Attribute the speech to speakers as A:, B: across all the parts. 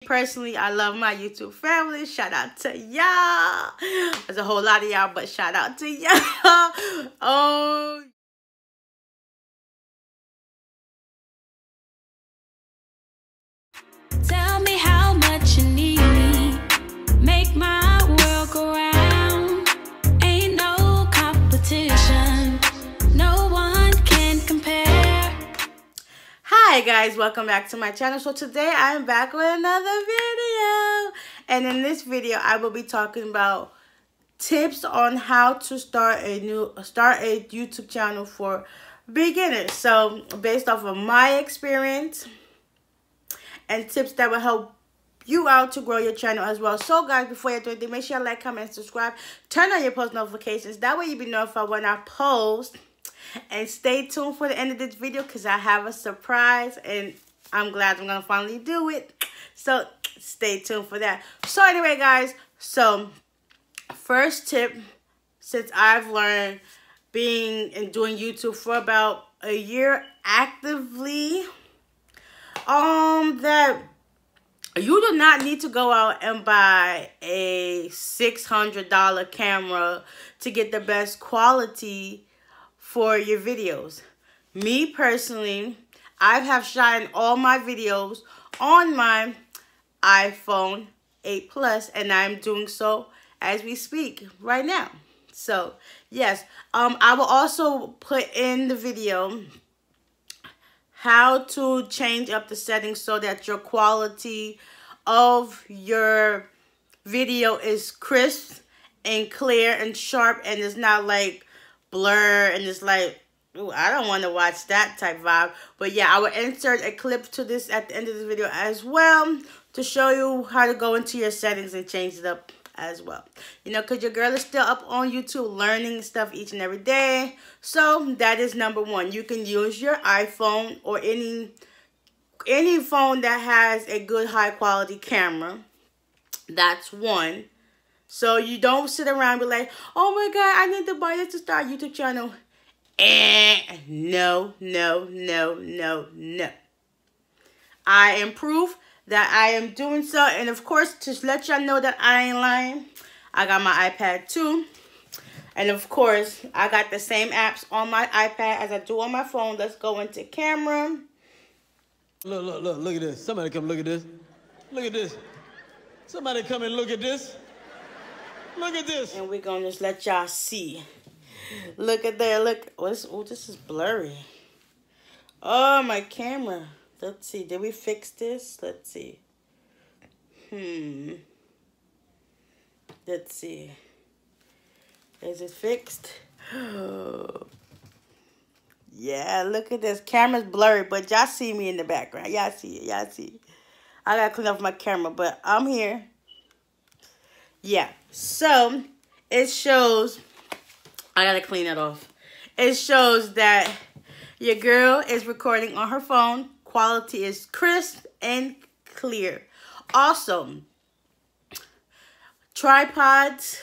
A: Personally, I love my YouTube family. Shout out to y'all. There's a whole lot of y'all, but shout out to y'all. Oh.
B: Tell me how much you need me. Make my world go round. Ain't no competition. No one can compare.
A: Hi guys, welcome back to my channel. So today I'm back with another video. And in this video, I will be talking about tips on how to start a YouTube channel for beginners. So based off of my experience and tips that will help you out to grow your channel as well. So guys, before you do anything, make sure you like, comment, and subscribe. Turn on your post notifications. That way you'll be notified when I post. And stay tuned for the end of this video because I have a surprise and I'm glad I'm going to finally do it. So stay tuned for that. So anyway guys, so first tip, since I've learned being and doing YouTube for about a year actively, that you do not need to go out and buy a $600 camera to get the best quality for your videos. Me personally, I have shot all my videos on my iPhone 8 Plus, and I'm doing so as we speak right now. So yes, I will also put in the video how to change up the settings so that your quality of your video is crisp and clear and sharp, and it's not like blur and it's like, ooh, I don't want to watch that type vibe. But yeah, I will insert a clip to this at the end of this video as well to show you how to go into your settings and change it up as well. You know, because your girl is still up on YouTube learning stuff each and every day. So that is number one. You can use your iPhone or any phone that has a good high quality camera. That's one. So you don't sit around and be like, oh my God, I need to buy this to start a YouTube channel. No, no, no, no, no. I am proof that I am doing so. And of course, just let y'all know that I ain't lying, I got my iPad too. And of course, I got the same apps on my iPad as I do on my phone. Let's go into camera.
C: Look at this. Somebody come look at this. Look at this. Somebody come and look at this. Look at this.
A: And we're going to just let y'all see. Look at there. Look. Oh, this is blurry. Oh, my camera. Let's see. Did we fix this? Let's see. Let's see. Is it fixed? Yeah, look at this. Camera's blurry, but y'all see me in the background. Y'all see it. Y'all see it. I got to clean up my camera, but I'm here. Yeah, so it shows, I gotta clean it off. It shows that your girl is recording on her phone. Quality is crisp and clear. Also, tripods,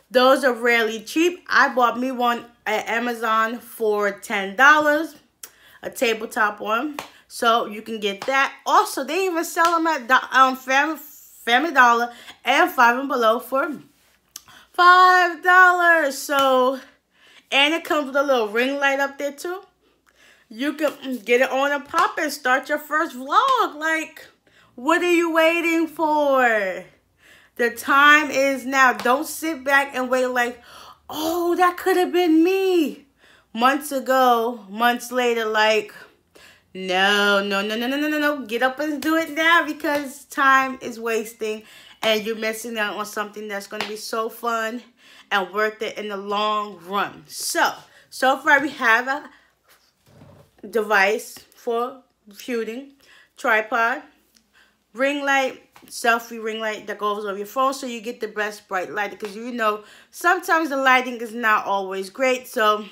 A: those are rarely cheap. I bought me one at Amazon for $10, a tabletop one. So you can get that. Also, they even sell them at Family Dollar and Five and Below for $5. So, and it comes with a little ring light up there too. You can get it on and pop and start your first vlog. Like, what are you waiting for? The time is now. Don't sit back and wait like, oh, that could have been me months ago, months later. Like, no. Get up and do it now because time is wasting and you're missing out on something that's going to be so fun and worth it in the long run. So far we have a device for shooting, tripod, ring light, selfie ring light that goes over your phone so you get the best bright light, because you know sometimes the lighting is not always great. So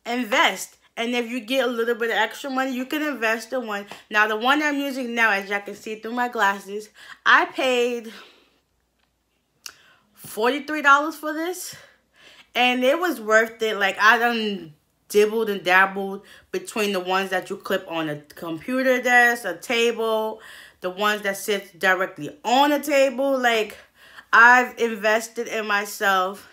A: invest. And if you get a little bit of extra money, you can invest in one. Now, the one I'm using now, as y'all can see through my glasses, I paid $43 for this. And it was worth it. Like, I done dibbled and dabbled between the ones that you clip on a computer desk, a table, the ones that sit directly on the table. Like, I've invested in myself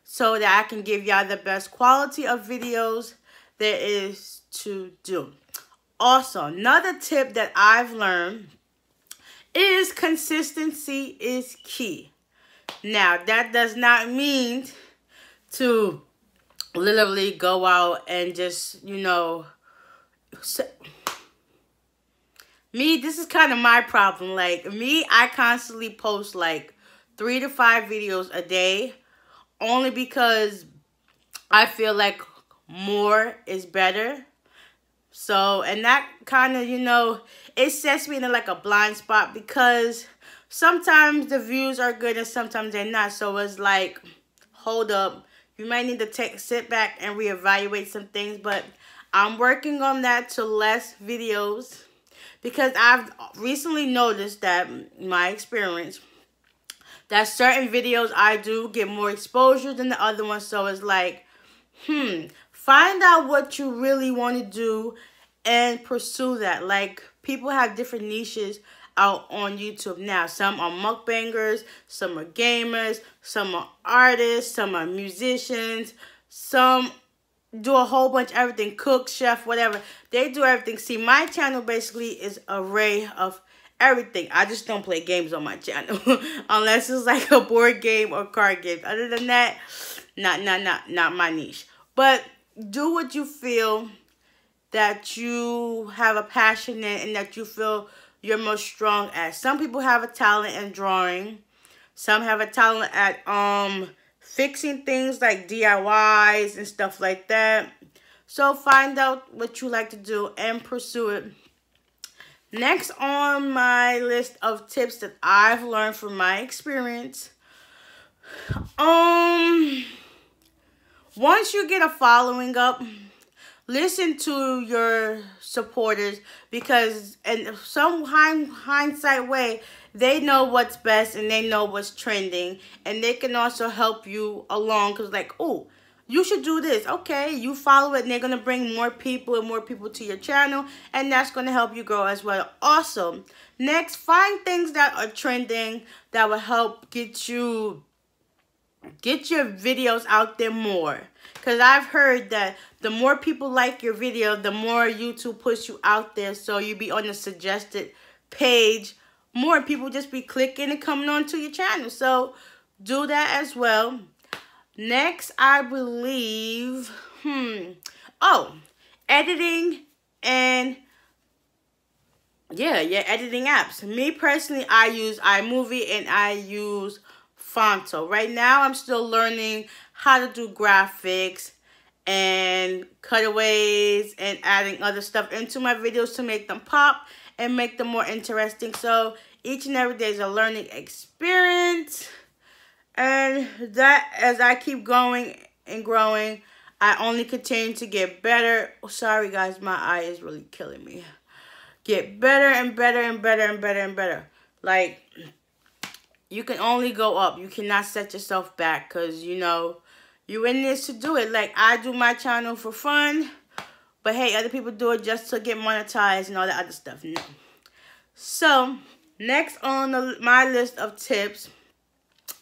A: so that I can give y'all the best quality of videos there is to do. Also, another tip that I've learned is consistency is key. Now, that does not mean to literally go out and just, you know, me, this is kind of my problem. Like, me, I constantly post like 3 to 5 videos a day, only because I feel like more is better. So, and that kind of, you know, it sets me in like a blind spot, because sometimes the views are good and sometimes they're not. So it's like, hold up, you might need to sit back and reevaluate some things. But I'm working on that to less videos, because I've recently noticed that my experience, that certain videos I do get more exposure than the other ones. So it's like, find out what you really want to do and pursue that. Like, people have different niches out on YouTube now. Some are mukbangers, some are gamers, some are artists, some are musicians, some do a whole bunch of everything, cook, chef, whatever. They do everything. See, my channel basically is an array of everything. I just don't play games on my channel unless it's like a board game or card game. Other than that, not my niche. But do what you feel that you have a passion in and that you feel you're most strong at. Some people have a talent in drawing. Some have a talent at fixing things like DIYs and stuff like that. So find out what you like to do and pursue it. Next on my list of tips that I've learned from my experience, once you get a following up, listen to your supporters, because in some hindsight way, they know what's best and they know what's trending, and they can also help you along, because like, oh, you should do this. Okay, you follow it and they're going to bring more people and more people to your channel, and that's going to help you grow as well. Also, next, find things that are trending that will help get your videos out there more. Because I've heard that the more people like your video, the more YouTube puts you out there. So you be on the suggested page. More people just be clicking and coming on to your channel. So do that as well. Next, I believe, editing and editing apps. Me personally, I use iMovie and I use Fonto. Right now, I'm still learning how to do graphics and cutaways and adding other stuff into my videos to make them pop and make them more interesting. So each and every day is a learning experience. And that, as I keep going and growing, I only continue to get better. Oh, sorry guys, my eye is really killing me. Get better and better and better and better and better. Like, you can only go up. You cannot set yourself back, because, you know, you're in this to do it. Like, I do my channel for fun, but hey, other people do it just to get monetized and all that other stuff. No. So, next on my list of tips,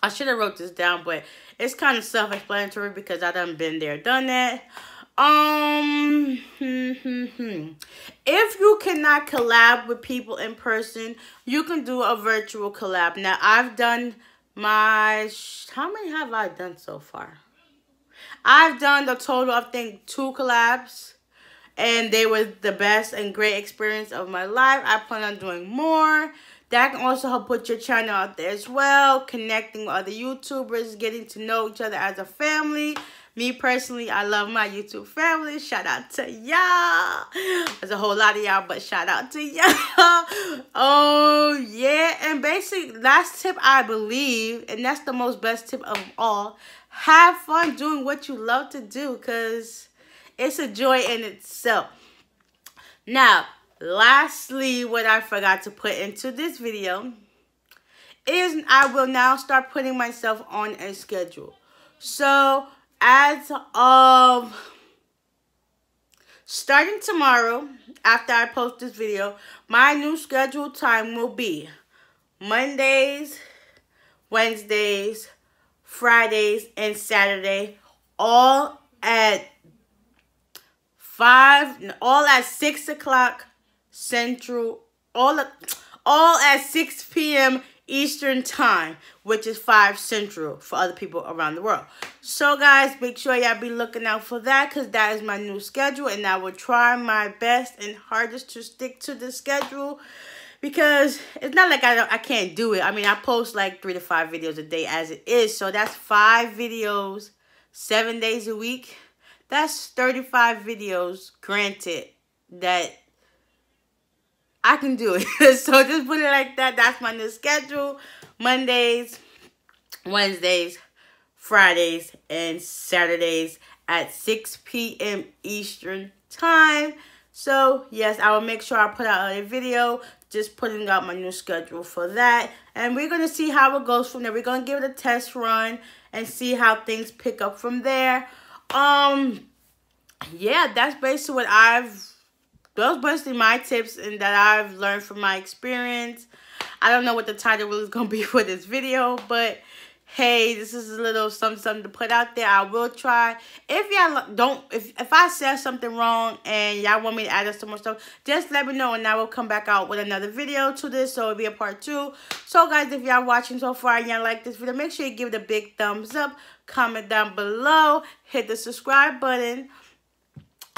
A: I should have wrote this down, but it's kind of self-explanatory because I done been there, done that. If you cannot collab with people in person, you can do a virtual collab. Now, I've done my, how many have I done so far? I've done the total, I think, 2 collabs, and they were the best and great experience of my life. I plan on doing more. That can also help put your channel out there as well, connecting with other YouTubers, getting to know each other as a family. Me personally, I love my YouTube family. Shout out to y'all. There's a whole lot of y'all, but shout out to y'all. Oh, yeah. And basically, last tip, I believe, and that's the most best tip of them all, have fun doing what you love to do, because it's a joy in itself. Now, lastly, what I forgot to put into this video is I will now start putting myself on a schedule. So, as of starting tomorrow, after I post this video, my new scheduled time will be Mondays, Wednesdays, Fridays, and Saturday, all at 6 o'clock Central, all at 6 p.m. Eastern Time, which is 5 Central for other people around the world. So guys, make sure y'all be looking out for that, because that is my new schedule, and I will try my best and hardest to stick to the schedule, because it's not like I can't do it. I mean, I post like 3 to 5 videos a day as it is, so that's 5 videos 7 days a week. That's 35 videos, granted, that I can do it. So just put it like that. That's my new schedule. Mondays, Wednesdays, Fridays, and Saturdays at 6 p.m. Eastern Time. So, yes, I will make sure I put out a video just putting out my new schedule for that. And we're going to see how it goes from there. We're going to give it a test run and see how things pick up from there. Yeah, that's basically those basically my tips and that I've learned from my experience. I don't know what the title is going to be for this video, but hey, this is a little something to put out there. I will try. If y'all if I said something wrong and y'all want me to add some more stuff, just let me know and I will come back out with another video to this, so it'll be a part 2. So guys, if y'all watching so far and y'all like this video, make sure you give it a big thumbs up, comment down below, hit the subscribe button,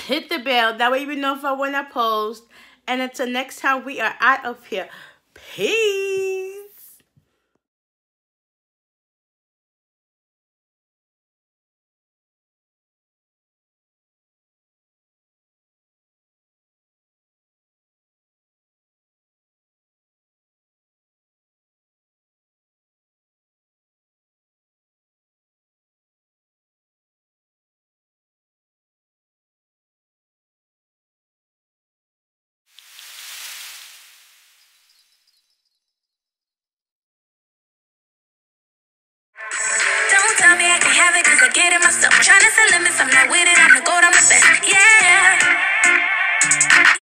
A: hit the bell, that way you know when I post. And until next time, we are out of here. Peace.
B: Don't tell me I can have it, cause I get it myself. Trying to set limits, I'm not with it, I'm the gold, I'm the best. Yeah.